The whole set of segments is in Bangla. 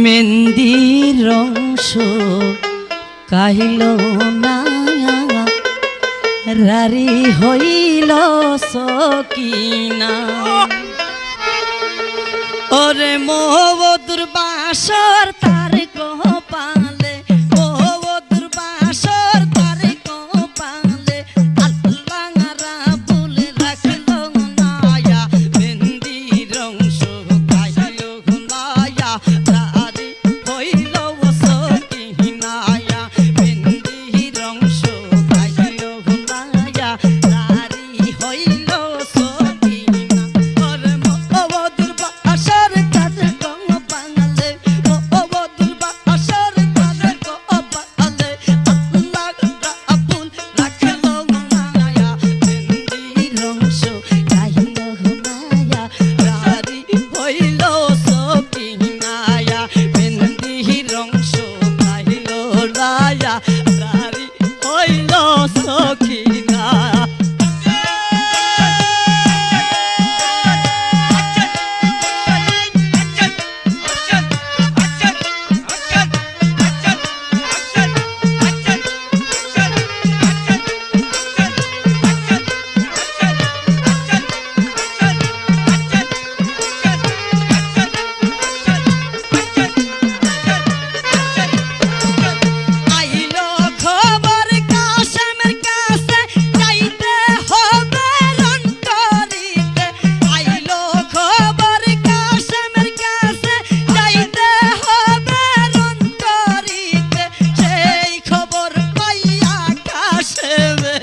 মেহেন্দির রংস কাহিল না রারি হইল সকিনা ওরে মোবদুর বাসর তার কপালে মোবদুর বাসর তার কপালে আল্লাহ রাবুল রাখলো নায়া মেহেন্দির রংস কাহিল নায়া রারি হইল সকিনায়া মেহেন্দির রংস কাহিল নায়া রারি হইল সকিনা ওরে মোবদুর বাসর তার কপালে মোবদুর বাসর তার কপালে আল্লাহ রাবুল রাখলো নায়া মেহেন্দির রংস কাহিল নায়া রারি হইল সকিনায়া মেহেন্দির রংস কাহিল নায়া রারি হইল সকিনা আইলো খবর কাশেমের কাছে যাইতে হবে রন্টরিতে আইলো খবর কাশেমের কাছে যাইতে হবে রন্টরিতে সেই খবর পাইয়া কাশেমে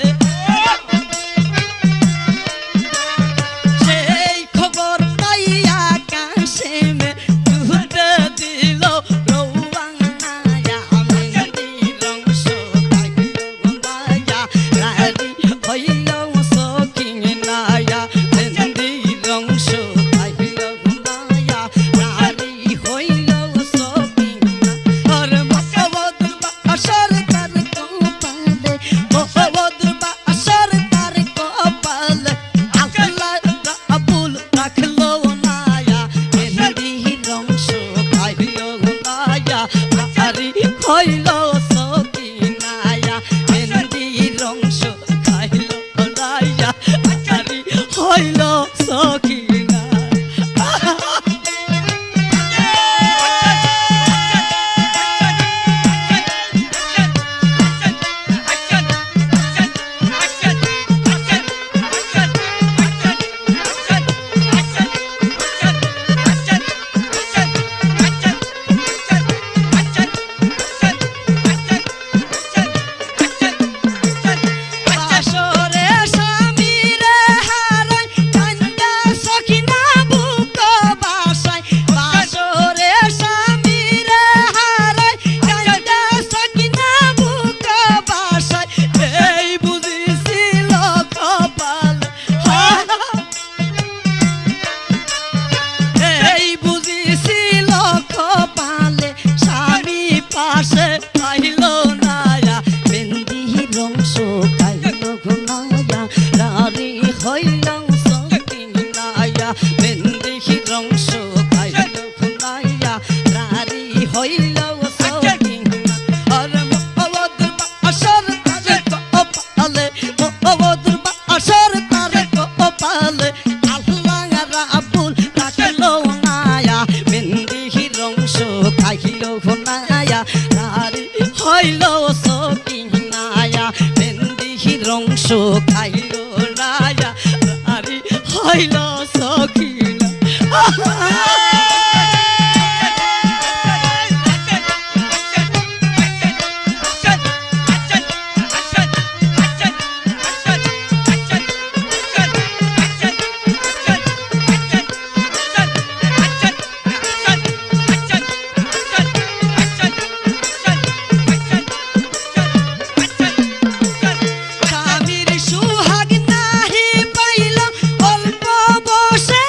সেই খবর পাইয়া কাশেমে দুধে দিল রৌবানায়া মেহেন্দির রংস কাহিল নায়া রারি হইল সকিনায়া মেহেন্দির রংস কাহিল নায়া রারি হইল সকিনা ওরে মোবদুর বাসর তার কপালে মোবদুর বাসর তার কপালে আল্লাহ রাবুল রাখলো নায়া মেহেন্দির রংস কাহিল নায়া রারি হইল সকিনায়া মেহেন্দির রংস কাহিল নায়া রারি হইল সকিনা বাসরে স্বামীরে হারাই কান্দা সখিনা বুক বাসায় বাসরে স্বামীরে হারাই কান্দা সখিনা বুক বাসায় এই বুঝিছিল কপাল এই বুঝিছিল কপালে স্বামী পাশে পাইল নায়া মেহেন্দির রংস কাহিল নায়া রারি হইল সকিনায়া মেহেন্দির রংস কাহিল নায়া রারি হইল সকিনা আরে মোবদুর বাসর তার কপালে মোবদুর বাসর তার কপালে আল্লাহ রাবুল রাখলো নায়া মেহেন্দির রংস কাহিল নায়া রারি হইল সকিনায়া মেহেন্দির রংস কাহিল নায়া রারি হইল সকিনা স্বামীর সুহাগ নাহি পাইল অল্প বসে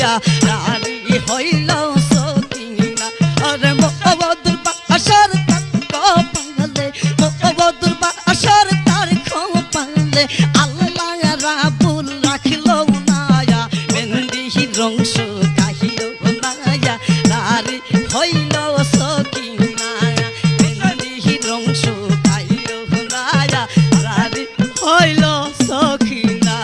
নায়া রারি হইল সকিনা আরে মবদুর বাসার তার কপালে মবদুর বাসার তার কপালে আল্লাহ রাবুল রাখিল নায়া মেহেন্দি রং শুকাইল নায়া রারি হইল সকিনা মেহেন্দি রং শুকাইল নায়া রারি হইল সকিনা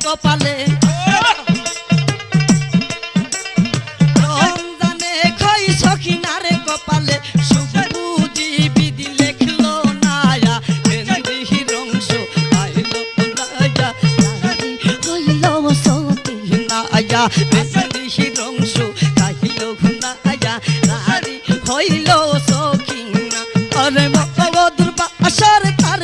কপালে রমজানে খই সখিনারে কপালে সুবুজি বিধি লেখলো নায়া মেহেন্দি রং শুকাইলো নায়া রারি হইল সকিনায়া মেহেন্দি রং শুকাইলো নায়া রারি হইল সকিনা আরে মবদুর বাসার তার